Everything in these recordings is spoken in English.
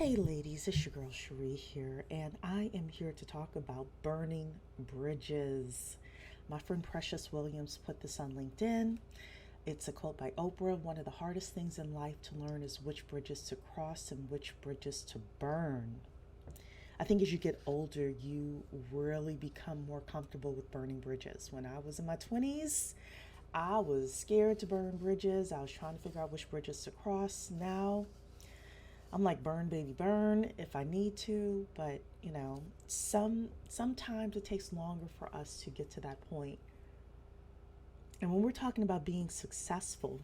Hey ladies, it's your girl Cherie here, and I am here to talk about burning bridges. My friend Precious Williams put this on LinkedIn. It's a quote by Oprah. One of the hardest things in life to learn is which bridges to cross and which bridges to burn. I think as you get older, you really become more comfortable with burning bridges. When I was in my 20s, I was scared to burn bridges. I was trying to figure out which bridges to cross. Now, I'm like burn baby burn if I need to, but sometimes it takes longer for us to get to that point. And when we're talking about being successful,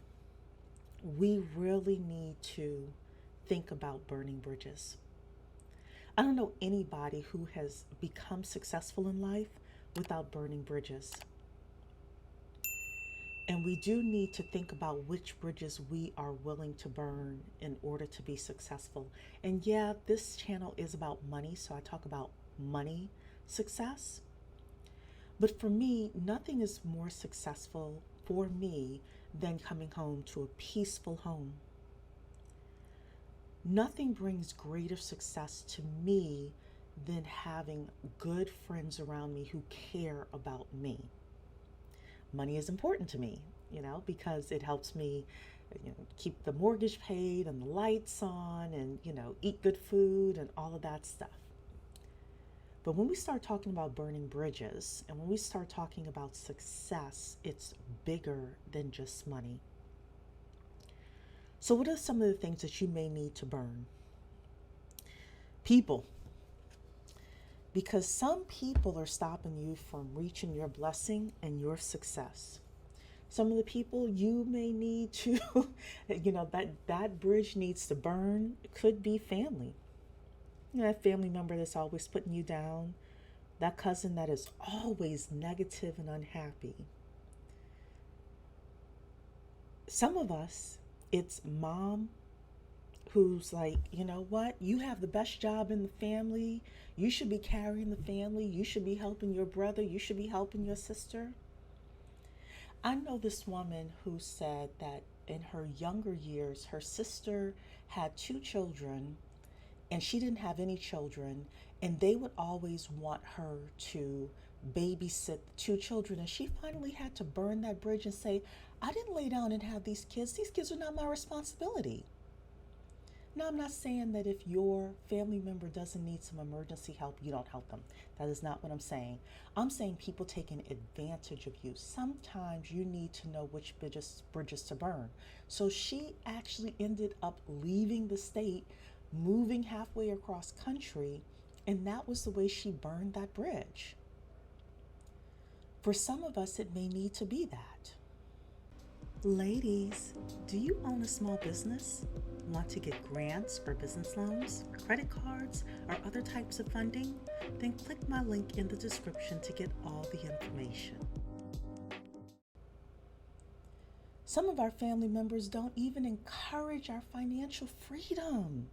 we really need to think about burning bridges. I don't know anybody who has become successful in life without burning bridges. And we do need to think about which bridges we are willing to burn in order to be successful. And yeah, this channel is about money, so I talk about money success. But for me, nothing is more successful for me than coming home to a peaceful home. Nothing brings greater success to me than having good friends around me who care about me. Money is important to me, because it helps me, keep the mortgage paid and the lights on and, eat good food and all of that stuff. But when we start talking about burning bridges and when we start talking about success, it's bigger than just money. So what are some of the things that you may need to burn? People. Because some people are stopping you from reaching your blessing and your success. Some of the people you may need to, that bridge needs to burn. It could be family. That family member that's always putting you down. That cousin that is always negative and unhappy. Some of us, it's mom who's like, you know what? You have the best job in the family. You should be carrying the family. You should be helping your brother. You should be helping your sister. I know this woman who said that in her younger years, her sister had 2 children and she didn't have any children, and they would always want her to babysit the 2 children. And she finally had to burn that bridge and say, I didn't lay down and have these kids. These kids are not my responsibility. Now, I'm not saying that if your family member doesn't need some emergency help, you don't help them. That is not what I'm saying. I'm saying people taking advantage of you. Sometimes you need to know which bridges to burn. So she actually ended up leaving the state, moving halfway across country, and that was the way she burned that bridge. For some of us, it may need to be that. Ladies, do you own a small business? Want to get grants or business loans, credit cards, or other types of funding? Then click my link in the description to get all the information. Some of our family members don't even encourage our financial freedom.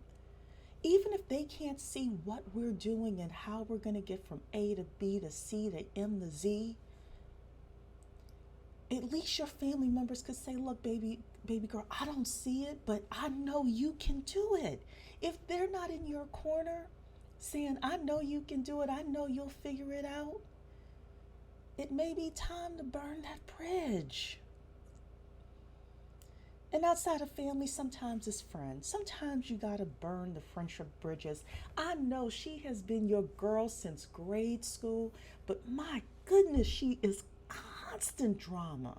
Even if they can't see what we're doing and how we're going to get from A to B to C to M to Z, at least your family members could say, look, baby girl, I don't see it, but I know you can do it. If they're not in your corner saying, I know you can do it, I know you'll figure it out, it may be time to burn that bridge. And outside of family, sometimes it's friends. Sometimes you got to burn the friendship bridges. I know she has been your girl since grade school, but my goodness, she is constant drama.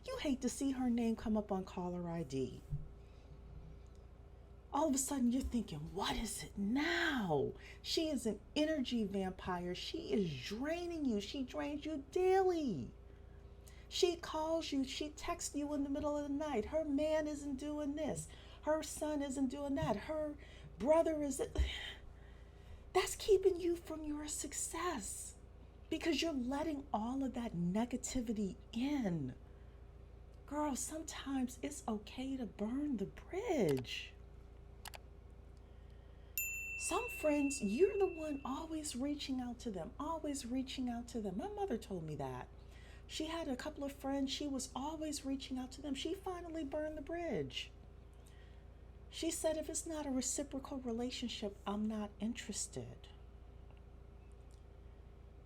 You hate to see her name come up on caller ID. All of a sudden you're thinking, what is it now? She is an energy vampire. She is draining you. She drains you daily. She calls you, she texts you in the middle of the night. Her man isn't doing this. Her son isn't doing that. Her brother is... That's keeping you from your success because you're letting all of that negativity in. Girl, sometimes it's okay to burn the bridge. Some friends, you're the one always reaching out to them, always reaching out to them. My mother told me that. She had a couple of friends, she was always reaching out to them. She finally burned the bridge. She said, if it's not a reciprocal relationship, I'm not interested.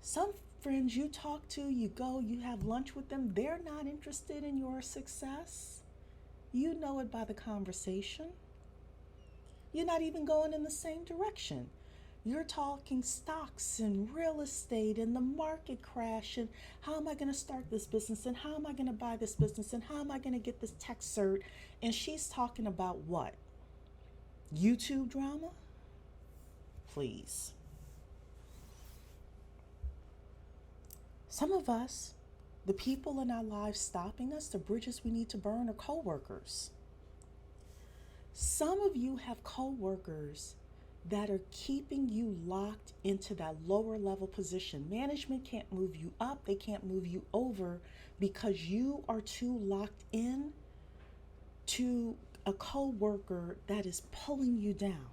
Some friends you talk to, you go, you have lunch with them, they're not interested in your success. You know it by the conversation. You're not even going in the same direction. You're talking stocks and real estate and the market crash and how am I going to start this business and how am I going to buy this business and how am I going to get this tech cert? And she's talking about what? YouTube drama? Please. Some of us, the people in our lives stopping us, the bridges we need to burn, are coworkers. Some of you have coworkers that are keeping you locked into that lower level position. Management can't move you up, they can't move you over because you are too locked in to a coworker that is pulling you down.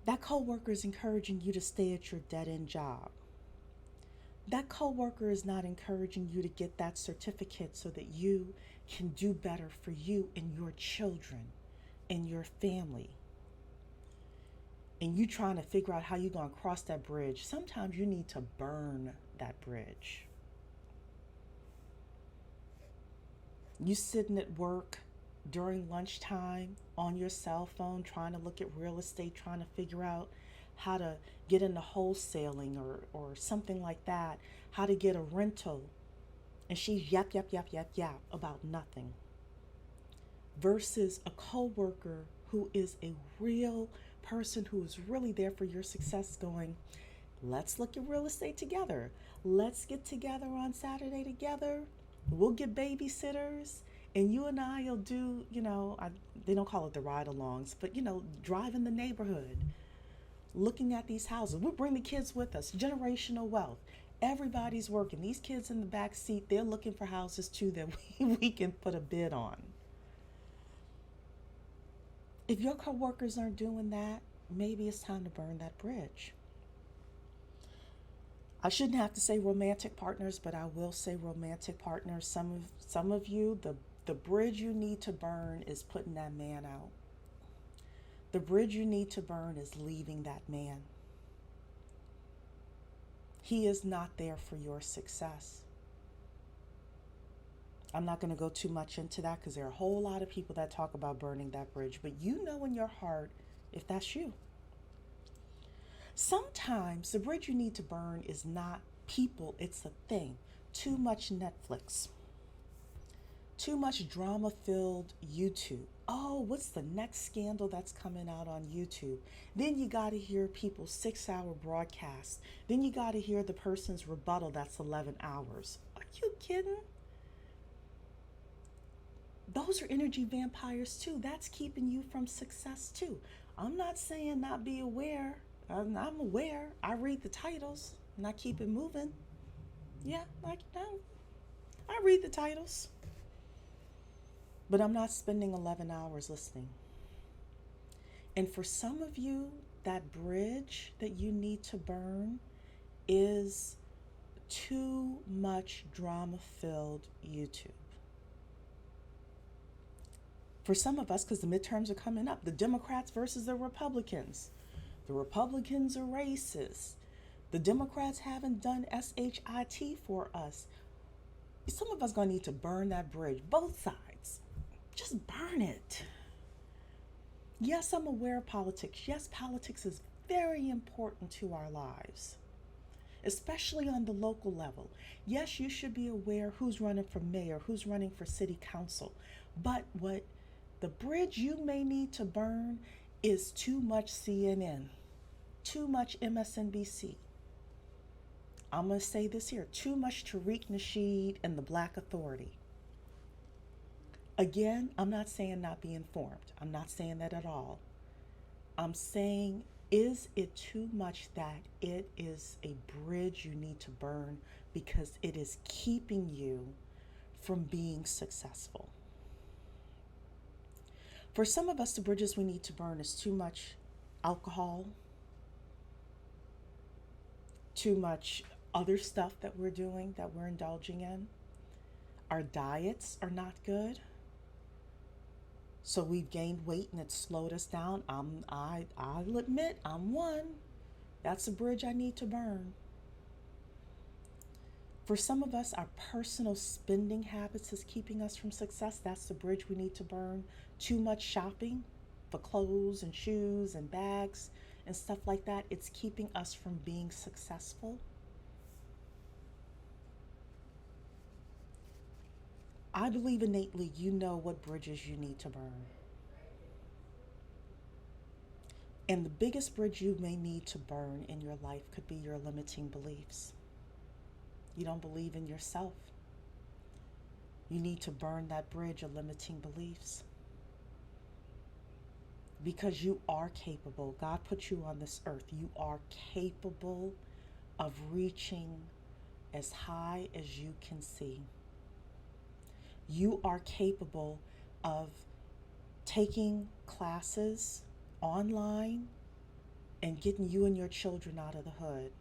That coworker is encouraging you to stay at your dead-end job. That coworker is not encouraging you to get that certificate so that you can do better for you and your children and your family. And you trying to figure out how you're going to cross that bridge. Sometimes you need to burn that bridge. You sitting at work during lunchtime on your cell phone trying to look at real estate, trying to figure out how to get into wholesaling or something like that, how to get a rental. And she's yap about nothing. Versus a coworker who is a real person who is really there for your success going, let's look at real estate together. Let's get together on Saturday together. We'll get babysitters and you and I will do, they don't call it the ride-alongs, but, drive in the neighborhood, looking at these houses. We'll bring the kids with us, generational wealth. Everybody's working. These kids in the back seat, they're looking for houses too that we can put a bid on. If your coworkers aren't doing that, maybe it's time to burn that bridge. I shouldn't have to say romantic partners, but I will say romantic partners. Some of you, the bridge you need to burn is putting that man out. The bridge you need to burn is leaving that man. He is not there for your success. I'm not going to go too much into that because there are a whole lot of people that talk about burning that bridge, but you know in your heart if that's you. Sometimes the bridge you need to burn is not people, it's a thing. Too much Netflix. Too much drama-filled YouTube. Oh, what's the next scandal that's coming out on YouTube? Then you got to hear people's 6-hour broadcasts. Then you got to hear the person's rebuttal that's 11 hours. Are you kidding? Those are energy vampires too. That's keeping you from success too. I'm not saying not be aware. I'm aware. I read the titles and I keep it moving. Yeah, I read the titles. But I'm not spending 11 hours listening. And for some of you, that bridge that you need to burn is too much drama-filled YouTube. For some of us, because the midterms are coming up, the Democrats versus the Republicans. The Republicans are racist. The Democrats haven't done SHIT for us. Some of us are going to need to burn that bridge, both sides. Just burn it. Yes, I'm aware of politics. Yes, politics is very important to our lives, especially on the local level. Yes, you should be aware who's running for mayor, who's running for city council. But what the bridge you may need to burn is too much CNN, too much MSNBC. I'm going to say this here, too much Tariq Nasheed and the Black Authority. Again, I'm not saying not be informed. I'm not saying that at all. I'm saying, is it too much that it is a bridge you need to burn because it is keeping you from being successful? For some of us, the bridges we need to burn is too much alcohol, too much other stuff that we're doing, that we're indulging in. Our diets are not good. So we've gained weight and it's slowed us down. I'll admit I'm one. That's a bridge I need to burn. For some of us, our personal spending habits is keeping us from success. That's the bridge we need to burn. Too much shopping for clothes and shoes and bags and stuff like that. It's keeping us from being successful. I believe innately you know what bridges you need to burn. And the biggest bridge you may need to burn in your life could be your limiting beliefs. You don't believe in yourself. You need to burn that bridge of limiting beliefs. Because you are capable. God put you on this earth. You are capable of reaching as high as you can see. You are capable of taking classes online and getting you and your children out of the hood,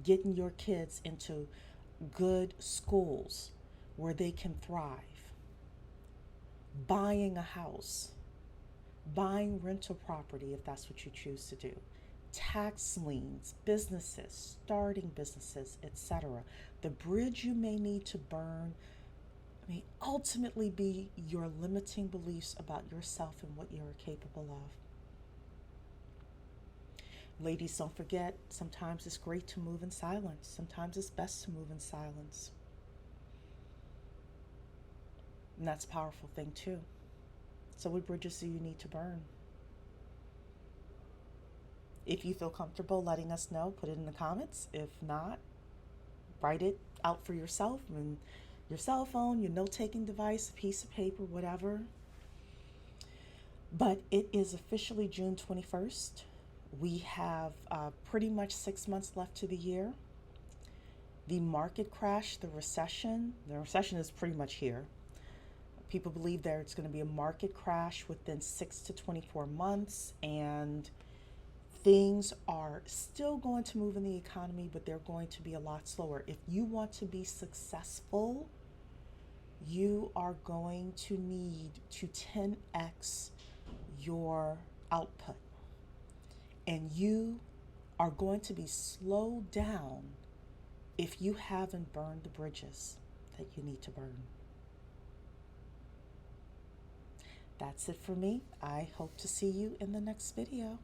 getting your kids into good schools where they can thrive, buying a house, buying rental property if that's what you choose to do, tax liens, businesses, starting businesses, etc. The bridge you may need to burn may ultimately be your limiting beliefs about yourself and what you're capable of. Ladies, don't forget, sometimes it's great to move in silence. Sometimes it's best to move in silence. And that's a powerful thing too. So what bridges do you need to burn? If you feel comfortable letting us know, put it in the comments. If not, write it out for yourself and your cell phone, your note-taking device, a piece of paper, whatever. But it is officially June 21st. We have pretty much 6 months left to the year. The market crash, the recession is pretty much here. People believe there's going to be a market crash within 6 to 24 months, and things are still going to move in the economy, but they're going to be a lot slower. If you want to be successful, you are going to need to 10x your output. And you are going to be slowed down if you haven't burned the bridges that you need to burn. That's it for me. I hope to see you in the next video.